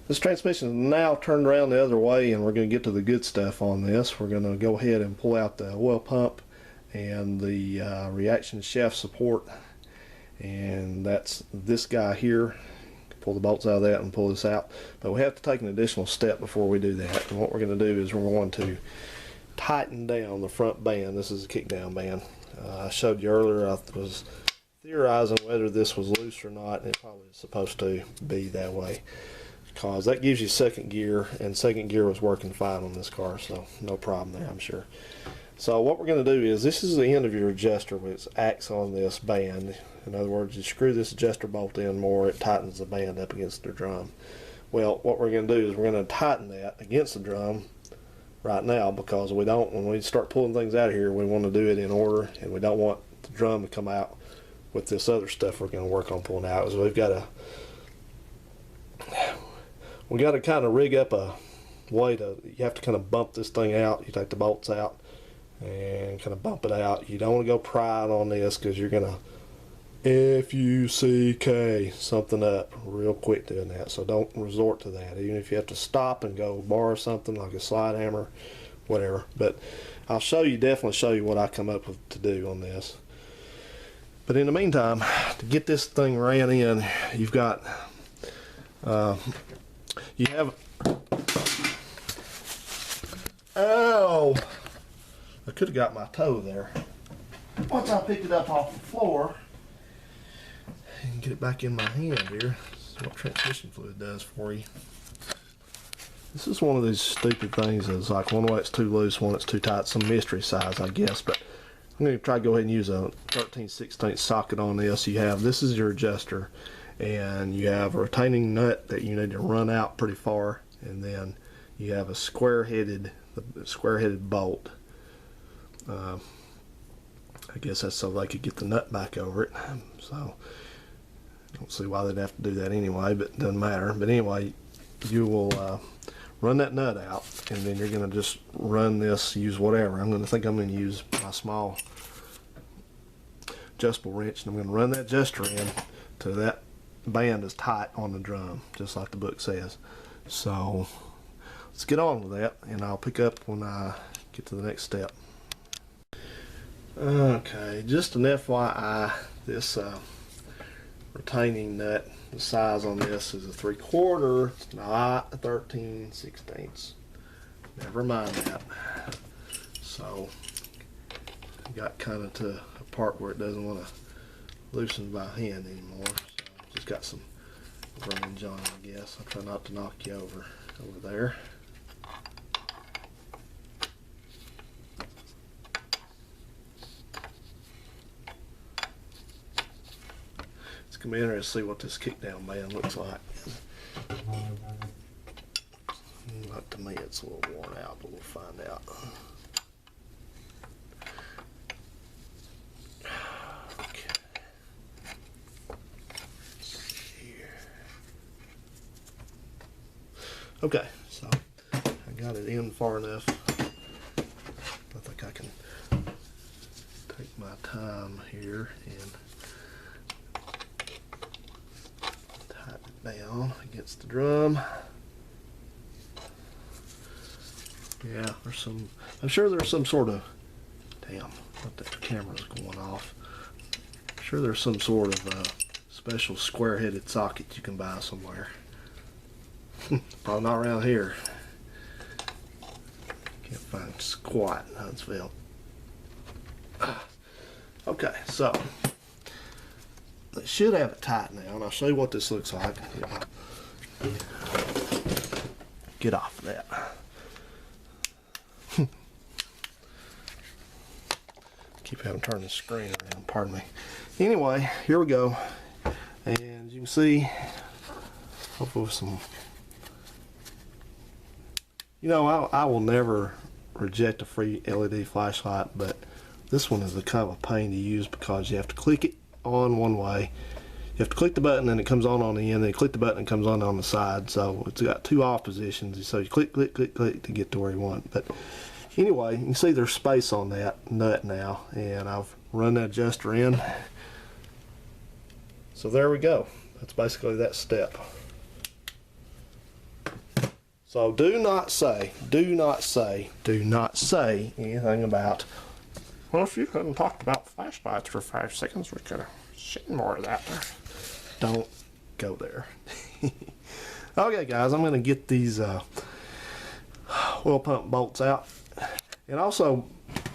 This transmission is now turned around the other way, and we're going to get to the good stuff on this. We're going to go ahead and pull out the oil pump and the reaction shaft support, and that's this guy here. Pull the bolts out of that and pull this out, but we have to take an additional step before we do that. And what we're going to do is we're going to tighten down the front band. This is a kick down band. I showed you earlier I was theorizing whether this was loose or not, and it probably is supposed to be that way, because that gives you second gear, and second gear was working fine on this car, so no problem there, I'm sure. So what we're going to do is, this is the end of your adjuster which acts on this band. In other words, you screw this adjuster bolt in more, it tightens the band up against the drum. Well, what we're going to do is we're going to tighten that against the drum right now, because we don't, when we start pulling things out of here, we want to do it in order, and we don't want the drum to come out with this other stuff we're going to work on pulling out. So we've got to kind of rig up a way to, you have to kind of bump this thing out. You take the bolts out and kind of bump it out. You don't want to go prying on this, because you're going to F-U-C-K something up real quick doing that. So don't resort to that, even if you have to stop and go borrow something like a slide hammer, whatever. But I'll definitely show you what I come up with to do on this. But in the meantime, to get this thing ran in, you've got you have, ow, I could have got my toe there. Once I picked it up off the floor and get it back in my hand here, this is what transmission fluid does for you. This is one of these stupid things that's like, one way it's too loose, one it's too tight, some mystery size, I guess. But I'm going to try to go ahead and use a 13/16 socket on this. This is your adjuster, and you have a retaining nut that you need to run out pretty far, and then you have a square-headed bolt. I guess that's so they could get the nut back over it. So I don't see why they'd have to do that anyway, but it doesn't matter. But anyway, you will run that nut out, and then you're going to just run this, use whatever. I'm going to use my small adjustable wrench, and I'm going to run that adjuster in to that band is tight on the drum, just like the book says. So let's get on with that, and I'll pick up when I get to the next step. Okay, just an FYI, this retaining nut, the size on this is a 3/4, it's not a 13/16. Never mind that. So I got kind of to a part where it doesn't want to loosen by hand anymore. So just got some range on it, I guess. I'll try not to knock you over there. It's going to be interesting to see what this kickdown band looks like. Not to me, it's a little worn out, but we'll find out. Okay. Okay, so I got it in far enough. I think I can take my time here and tighten it down against the drum. Yeah, I'm sure there's some sort of, damn, what, that camera's going off. I'm sure there's some sort of special square-headed socket you can buy somewhere. Probably not around here. Can't find squat in Huntsville. Okay, so they should have it tight now, and I'll show you what this looks like. Get off of that. Keep having to turn the screen around, pardon me. Anyway, here we go. And you can see, hopefully with some, you know, I will never reject a free LED flashlight, but this one is a kind of a pain to use because you have to click it on one way. You have to click the button and it comes on the end, then you click the button and it comes on the side. So it's got two off positions, so you click, click, click, click to get to where you want. But anyway, you can see there's space on that nut now, and I've run that adjuster in. So there we go. That's basically that step. So do not say anything about, well, if you hadn't talked about flashlights for 5 seconds, we could have seen more of that. Don't go there. Okay, guys, I'm going to get these oil pump bolts out. And also,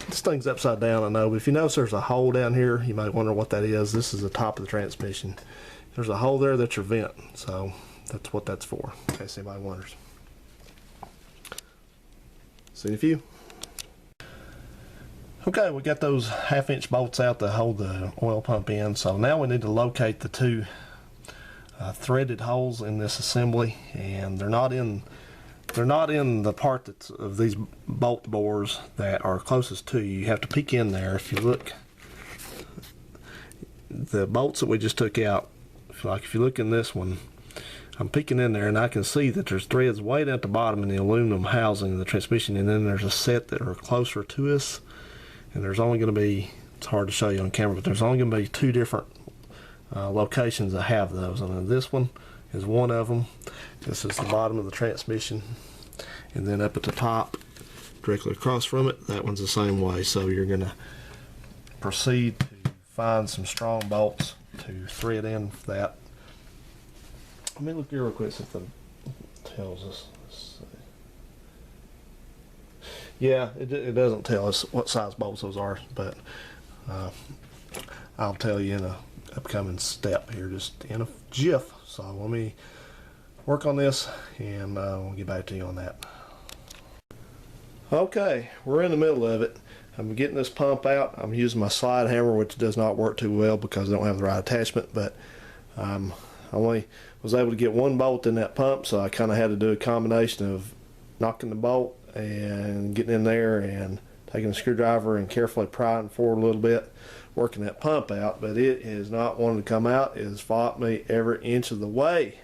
this thing's upside down, I know, but if you notice there's a hole down here, you might wonder what that is. This is the top of the transmission. There's a hole there that's your vent, so that's what that's for, in case anybody wonders. See a few. Okay, we got those 1/2-inch bolts out to hold the oil pump in, so now we need to locate the two threaded holes in this assembly, and they're not in the part that's of these bolt bores that are closest to you. You have to peek in there. If you look, the bolts that we just took out, if you look in this one, I'm peeking in there and I can see that there's threads way down at the bottom in the aluminum housing of the transmission, and then there's a set that are closer to us, and there's only going to be, it's hard to show you on camera, but there's only going to be 2 different locations that have those. And this one is one of them. This is the bottom of the transmission, and then up at the top directly across from it, that one's the same way. So you're going to proceed to find some strong bolts to thread in for that. Let me look here real quick, see if it tells us. Let's see. Yeah, it doesn't tell us what size bolts those are, but I'll tell you in a upcoming step here, just in a jiff. So let me work on this, and we'll get back to you on that. Okay, we're in the middle of it. I'm getting this pump out. I'm using my slide hammer, which does not work too well because I don't have the right attachment, but I only was able to get one bolt in that pump, so I kind of had to do a combination of knocking the bolt and getting in there and taking a screwdriver and carefully prying forward a little bit, working that pump out. But it is not wanting to come out. It has fought me every inch of the way.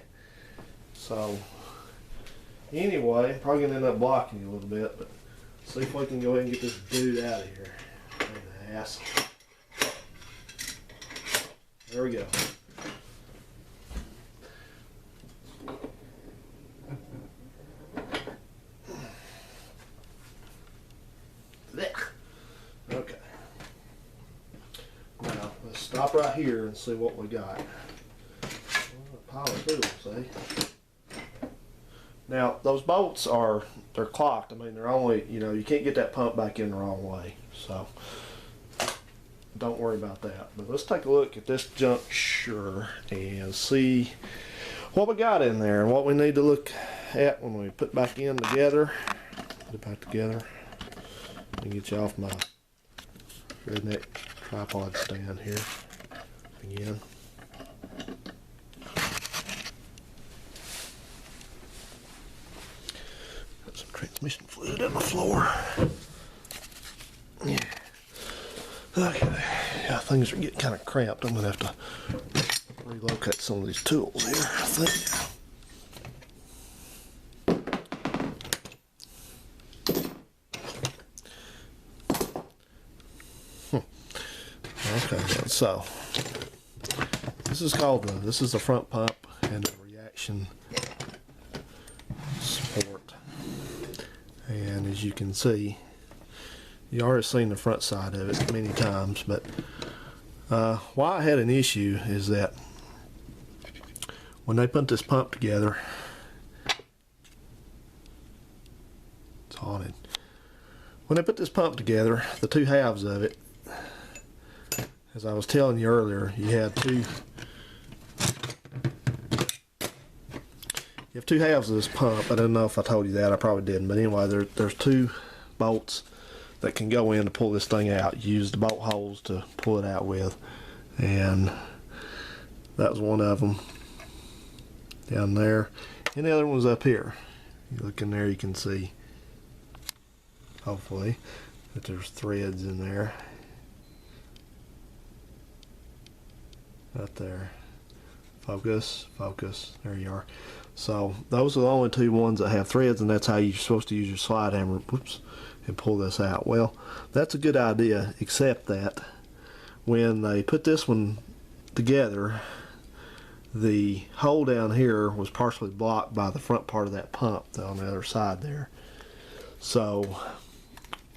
So anyway, probably gonna end up blocking you a little bit, but see if we can go ahead and get this dude out of here. An ass. There we go. Okay. Now let's stop right here and see what we got. Pile of tools, see? Now those bolts they're clocked. I mean, they're only, you can't get that pump back in the wrong way, so don't worry about that. But let's take a look at this juncture and see what we got in there and what we need to look at when we put back in together. Put it back together. Let me get you off my redneck tripod stand here again. Got some transmission fluid on the floor. Yeah. Okay. Yeah, things are getting kind of cramped. I'm gonna have to relocate some of these tools here, I think. Okay, so this is the front pump and the reaction support. And as you can see, you already seen the front side of it many times, but why I had an issue is that when they put this pump together, it's haunted. When they put this pump together, the two halves of it, as I was telling you earlier, you have two halves of this pump. I don't know if I told you that. I probably didn't, but anyway, there's 2 bolts that can go in to pull this thing out. You use the bolt holes to pull it out with, and that was one of them down there, and the other one was up here. You look in there, you can see, hopefully, that there's threads in there. Right there. Focus, focus. There you are. So those are the only 2 ones that have threads, and that's how you're supposed to use your slide hammer. Whoops, and pull this out. Well, that's a good idea, except that when they put this one together, the hole down here was partially blocked by the front part of that pump on the other side there. So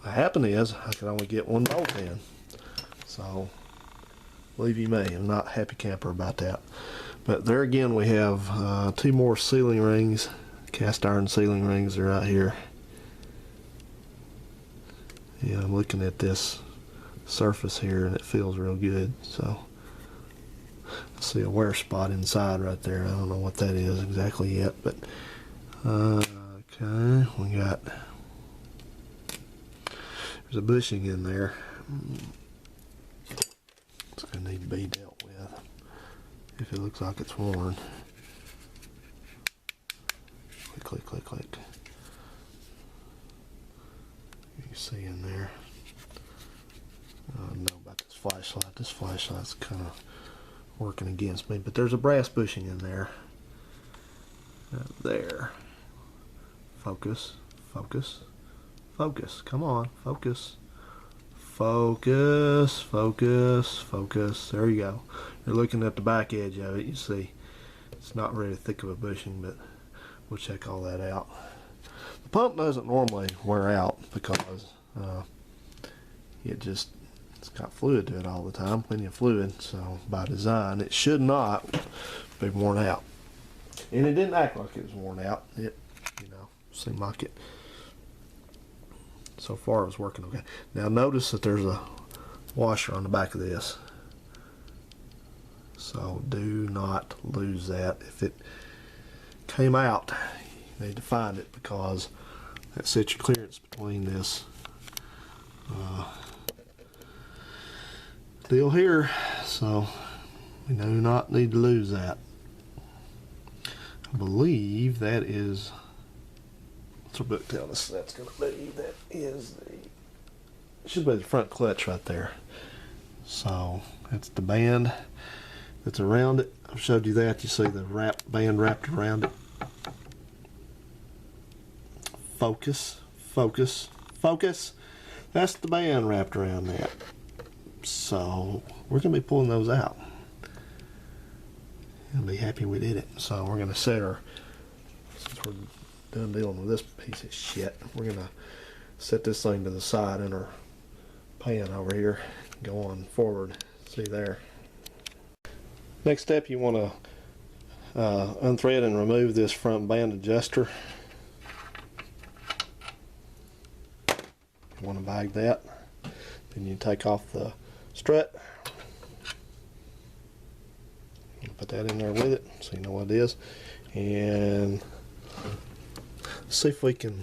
what happened is I could only get one bolt in. So believe you me, I'm not a happy camper about that. But there again we have 2 more sealing rings, cast iron sealing rings are out here. Yeah, I'm looking at this surface here and it feels real good. So I see a wear spot inside right there. I don't know what that is exactly yet, but okay, we got, there's a bushing in there. It's going to need to be dealt with if it looks like it's worn. Click, click, click, click. You can see in there. I don't know about this flashlight. This flashlight's kind of working against me, but there's a brass bushing in there. There. Focus, focus, focus. Come on, focus. Focus, focus, focus. There you go. You're looking at the back edge of it. You see it's not very thick of a bushing, but we'll check all that out. The pump doesn't normally wear out because it's got fluid to it all the time, plenty of fluid, so by design it should not be worn out. And it didn't act like it was worn out. It, seemed like it. So far it was working okay. Now notice that there's a washer on the back of this. So do not lose that. If it came out, you need to find it because that sets your clearance between this deal here. So we do not need to lose that. I believe that is, what's our book tell us that's going to be? That is should be the front clutch right there. So that's the band that's around it. I've showed you that. You see the band wrapped around it. Focus, focus, focus. That's the band wrapped around that. So we're going to be pulling those out. I'll be happy we did it. So we're going to set our, since we're done dealing with this piece of shit, we're going to set this thing to the side in our pan over here, go on forward. See there. Next step, you want to unthread and remove this front band adjuster. You want to bag that. Then you take off the strut. You put that in there with it so you know what it is. And see if we can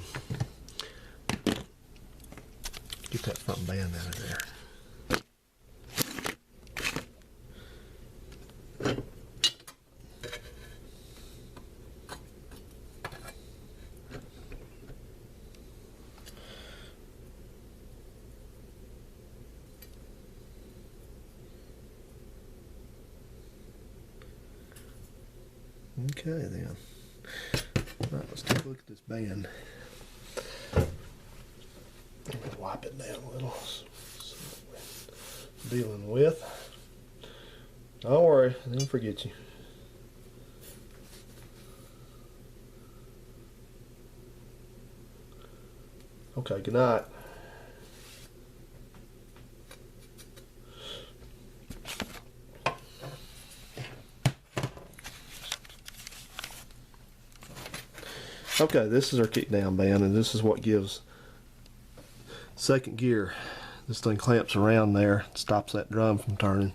get that front band out of there. Okay then. Alright, let's take a look at this band. Wipe it down a little. See what we're dealing with. Don't worry, I didn't forget you. Okay, good night. Okay, this is our kick down band, and this is what gives second gear. This thing clamps around there, stops that drum from turning,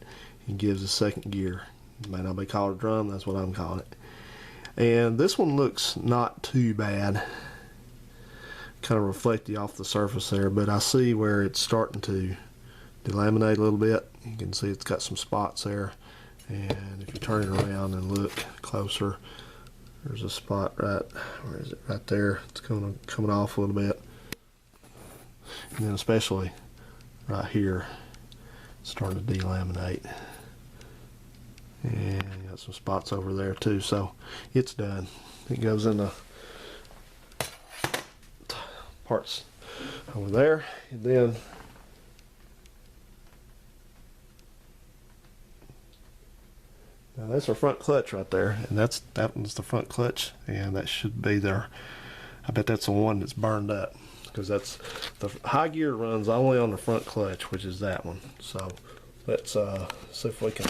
and gives a second gear. It may not be called a drum, that's what I'm calling it. And this one looks not too bad. Kind of reflected off the surface there, but I see where it's starting to delaminate a little bit. You can see it's got some spots there, and if you turn it around and look closer, there's a spot right, where is it? Right there. It's coming off a little bit. And then especially right here, it's starting to delaminate. And you got some spots over there too. So it's done. It goes in the parts over there. And then Now that's our front clutch right there, and that one's the front clutch, and that should be there. I bet that's the one that's burned up, because that's the high gear runs only on the front clutch, which is that one. So let's see if we can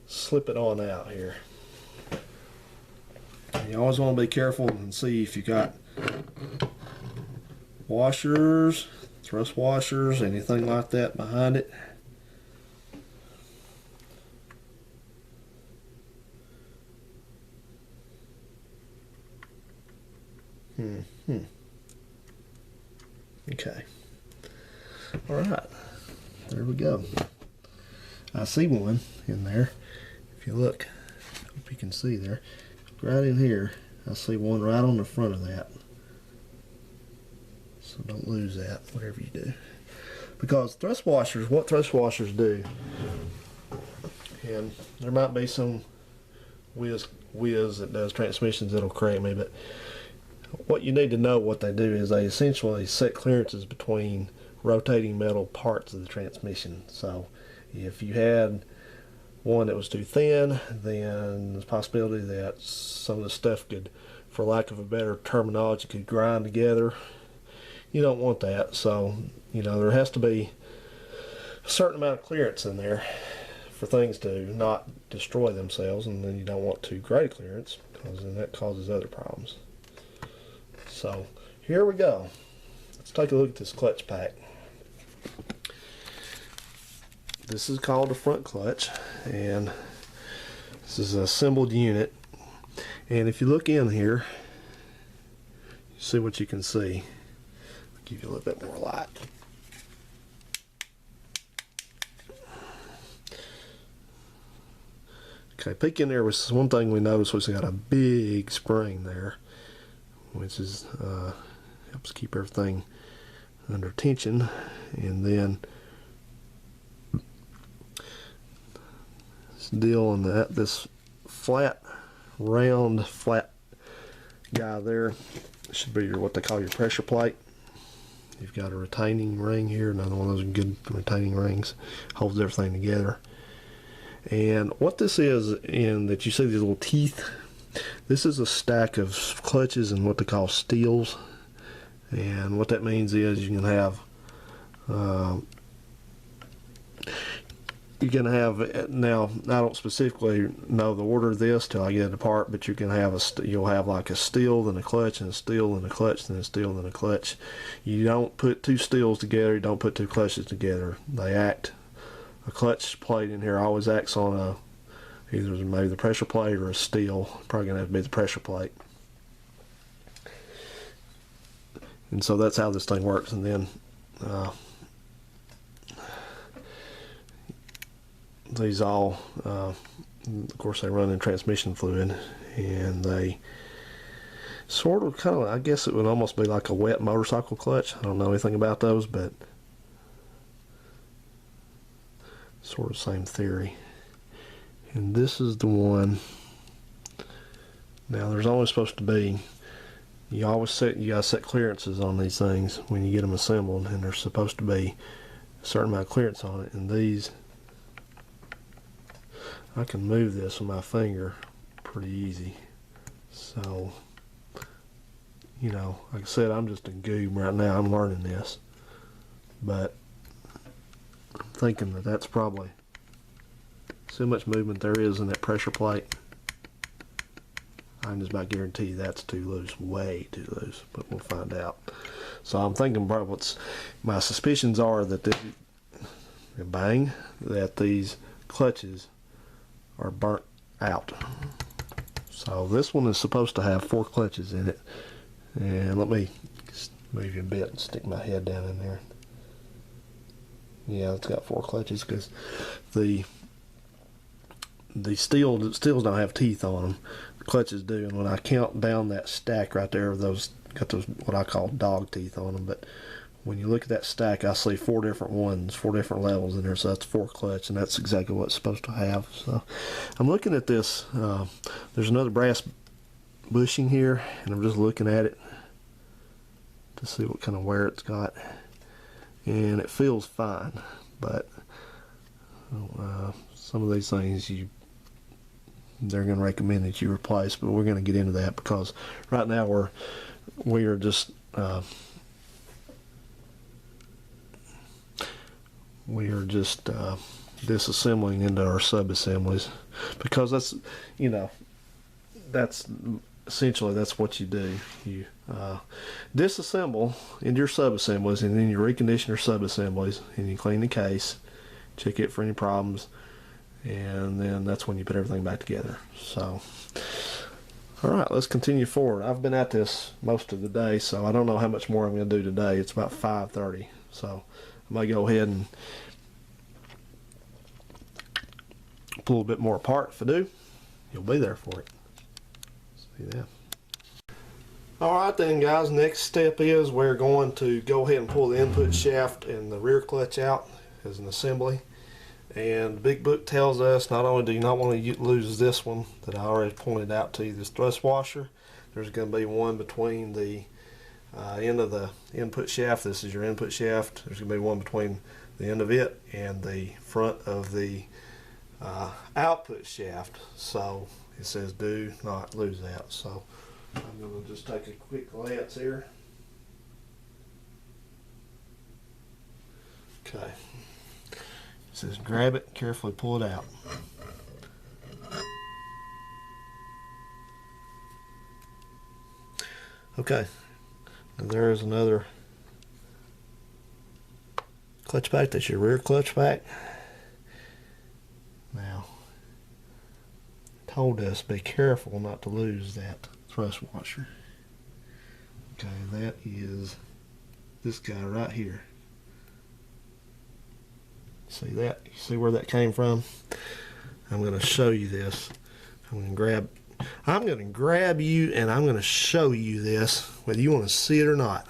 slip it on out here. You always want to be careful and see if you got washers, thrust washers, anything like that behind it. Okay. All right. There we go. I see one in there. If you look, hope you can see there. Right in here, I see one right on the front of that. So don't lose that, whatever you do. Because thrust washers, what thrust washers do, and there might be some whiz that does transmissions that'll correct me, but what you need to know what they do is they essentially set clearances between rotating metal parts of the transmission. So if you had one that was too thin, then there's a possibility that some of the stuff could, for lack of a better terminology, could grind together. You don't want that. So, you know, there has to be a certain amount of clearance in there for things to not destroy themselves, and then you don't want too great clearance, because then that causes other problems. So here we go. Let's take a look at this clutch pack. This is called the front clutch, and this is an assembled unit. And if you look in here, you see what you can see. I'll give you a little bit more light. Okay, peek in there was one thing we noticed was we got a big spring there, which is helps keep everything under tension. And then this deal on this flat, round, flat guy there should be what they call your pressure plate. You've got a retaining ring here, another one of those good retaining rings, holds everything together. And what this is, in that you see these little teeth, this is a stack of clutches and what they call steels. And what that means is you can have now I don't specifically know the order of this till I get it apart, but you can have you'll have like a steel, then a clutch, and a steel, then a clutch, then a steel, then a clutch. You don't put two steels together, you don't put two clutches together. They act, a clutch plate in here always acts on a either maybe the pressure plate or a steel. Probably gonna have to be the pressure plate. And so that's how this thing works. And then these all of course they run in transmission fluid, and they sort of kind of, I guess it would almost be like a wet motorcycle clutch. I don't know anything about those, but sort of same theory. And this is the one. Now there's always supposed to be, you gotta set clearances on these things when you get them assembled, and there's supposed to be a certain amount of clearance on it. And these, I can move this with my finger pretty easy. So, you know, like I said, I'm just a goob right now. I'm learning this, but I'm thinking that that's probably so much movement there is in that pressure plate. I can just about guarantee you that's too loose, way too loose, but we'll find out. So I'm thinking probably my suspicions are that that these clutches are burnt out. So this one is supposed to have 4 clutches in it. And let me just move you a bit and stick my head down in there. Yeah, it's got 4 clutches because the steels don't have teeth on them. The clutches do. And when I count down that stack right there, those got those what I call dog teeth on them. But when you look at that stack, I see 4 different ones, 4 different levels in there. So that's 4 clutch, and that's exactly what it's supposed to have. So I'm looking at this. There's another brass bushing here, and I'm just looking at it to see what kind of wear it's got. And it feels fine, but some of these things they're going to recommend that you replace. But we're going to get into that because right now we are just disassembling into our sub-assemblies, because that's, you know, that's essentially that's what you do. You disassemble into your sub-assemblies, and then you recondition your sub-assemblies, and you clean the case, check it for any problems, and then that's when you put everything back together. So alright, let's continue forward. I've been at this most of the day, so I don't know how much more I'm going to do today. It's about 5:30, so I might go ahead and pull a bit more apart. If I do, you'll be there for it. See that? Alright then guys, next step is we're going to go ahead and pull the input shaft and the rear clutch out as an assembly. And the big book tells us not only do you not want to lose this one that I already pointed out to you, this thrust washer, there's going to be one between the end of the input shaft. This is your input shaft. There's going to be one between the end of it and the front of the output shaft. So it says do not lose that. So I'm going to just take a quick glance here. Okay. It says grab it, carefully pull it out. Okay. Now there is another clutch pack. That's your rear clutch pack. Now, told us be careful not to lose that thrust washer. Okay, that is this guy right here. See that? You see where that came from? I'm going to show you this. I'm going to grab you and I'm going to show you this, whether you want to see it or not.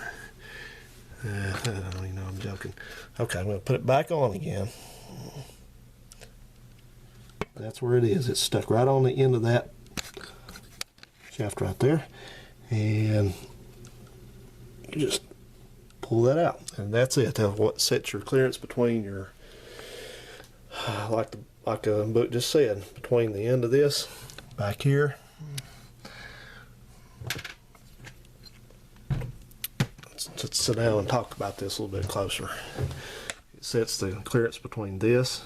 I don't even know, I'm joking. Okay, I'm going to put it back on again. That's where it is. It's stuck right on the end of that shaft right there, and you just pull that out, and that's it. That's what sets your clearance between your, like a book just said, between the end of this back here. Let's sit down and talk about this a little bit closer. It sets the clearance between this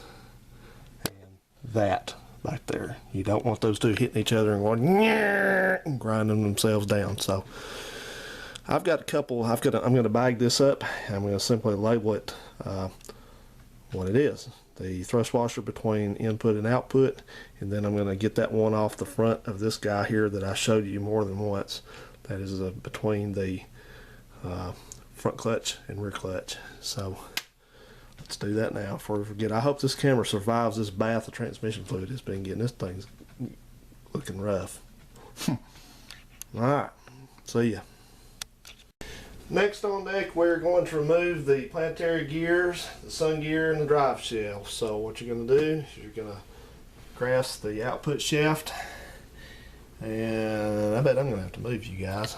that back there. You don't want those two hitting each other and going and grinding themselves down. So I've got a couple. I'm going to bag this up. I'm going to simply label it what it is: the thrust washer between input and output. And then I'm going to get that one off the front of this guy here that I showed you more than once. That is between the front clutch and rear clutch. So let's do that now before we forget. I hope this camera survives this bath of transmission fluid it's been getting. This thing's looking rough. Alright, see ya. Next on deck, we're going to remove the planetary gears, the sun gear, and the drive shaft. So what you're going to do is you're going to grasp the output shaft, and I bet I'm going to have to move you guys.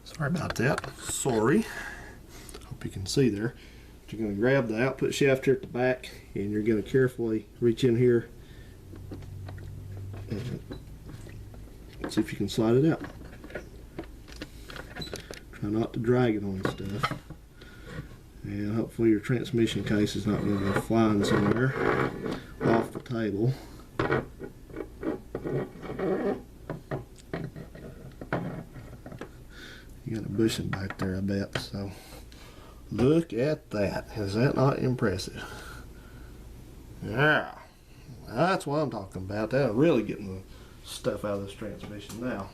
Sorry about that. Sorry. Hope you can see there. You're going to grab the output shaft here at the back, and you're going to carefully reach in here and see if you can slide it out. Try not to drag it on stuff, and hopefully your transmission case is not going to go flying somewhere off the table. You got a bushing back there, I bet. So look at that. Is that not impressive? Yeah, that's what I'm talking about. That's really getting the stuff out of this transmission now.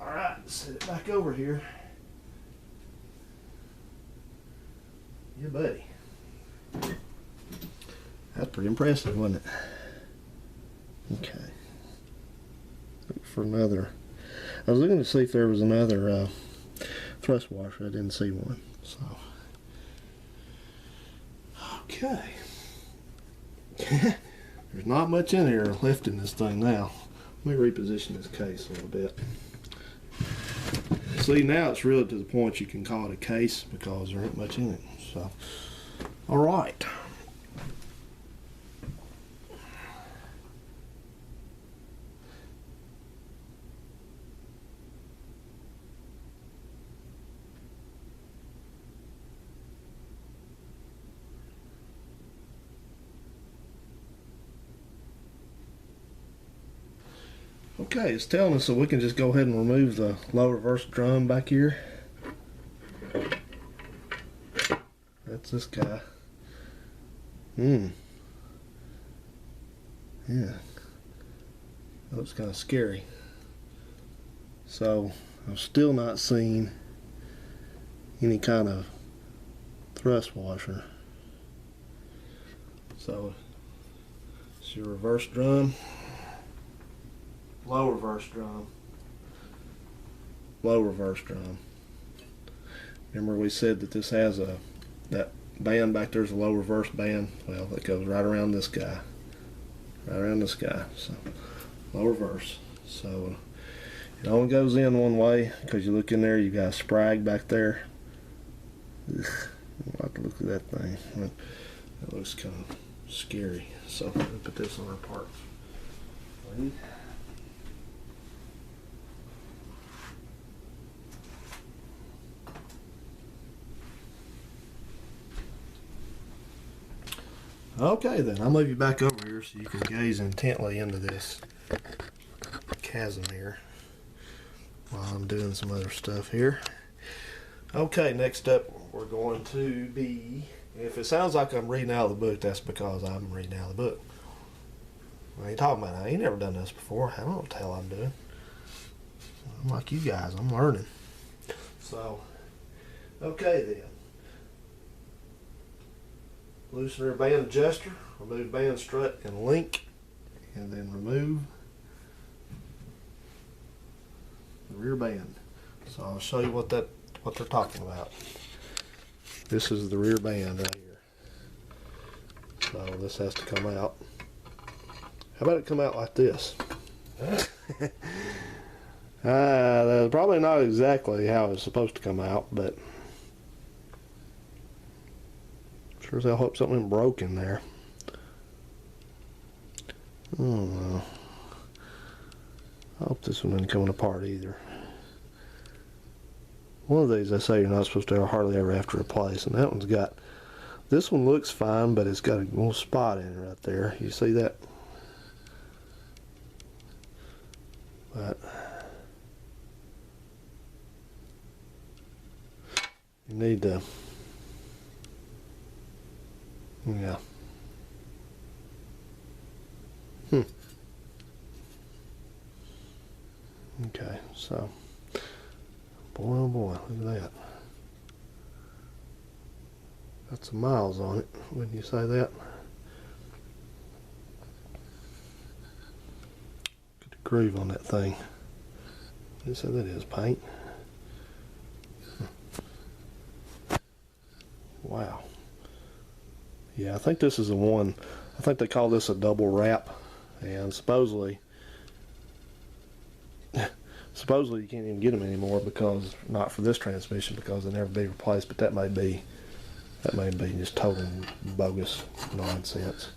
Alright, set it back over here. Yeah, buddy. That's pretty impressive, wasn't it? Okay. Look for another. I was looking to see if there was another thrust washer. I didn't see one. So, okay. There's not much in here left in this thing now. Let me reposition this case a little bit. See, now it's really to the point you can call it a case because there ain't much in it. So, all right. Okay, it's telling us that we can just go ahead and remove the low reverse drum back here. That's this guy. Yeah. That looks kind of scary. So I'm still not seeing any kind of thrust washer. So it's your reverse drum, low reverse drum, low reverse drum. Remember we said that this has that band back there's a low reverse band. Well, that goes right around this guy, right around this guy. So low reverse. So it only goes in one way because you look in there, you got a sprag back there. Ugh, I don't like to look at that thing. That looks kind of scary. So let me put this on our parts. Right. Okay then, I'll move you back over here so you can gaze intently into this chasm here while I'm doing some other stuff here. Okay, next up we're going to be, if it sounds like I'm reading out of the book, that's because I'm reading out of the book. What are you talking about? I ain't never done this before. I don't know what the hell I'm doing. I'm like you guys, I'm learning. So, okay then. Loosen rear band adjuster, remove band strut and link, and then remove the rear band. So I'll show you what they're talking about. This is the rear band right here. So this has to come out. How about it come out like this? That's probably not exactly how it's supposed to come out, but sure as hell hope something broke in there. I don't know. I hope this one isn't coming apart either. One of these they say you're not supposed to hardly ever have to replace, and that one's got, this one looks fine, but it's got a little spot in it right there. You see that? But you need to, yeah. Okay, so, boy oh boy, look at that. Got some miles on it, wouldn't you say that? Get a groove on that thing. What do you say that is, paint? Wow. Yeah, I think this is the one, I think they call this a double wrap, and supposedly you can't even get them anymore, because not for this transmission, because they'll never be replaced. But that may be just total bogus nonsense.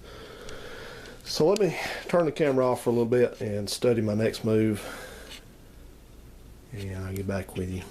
So let me turn the camera off for a little bit and study my next move, and I'll get back with you.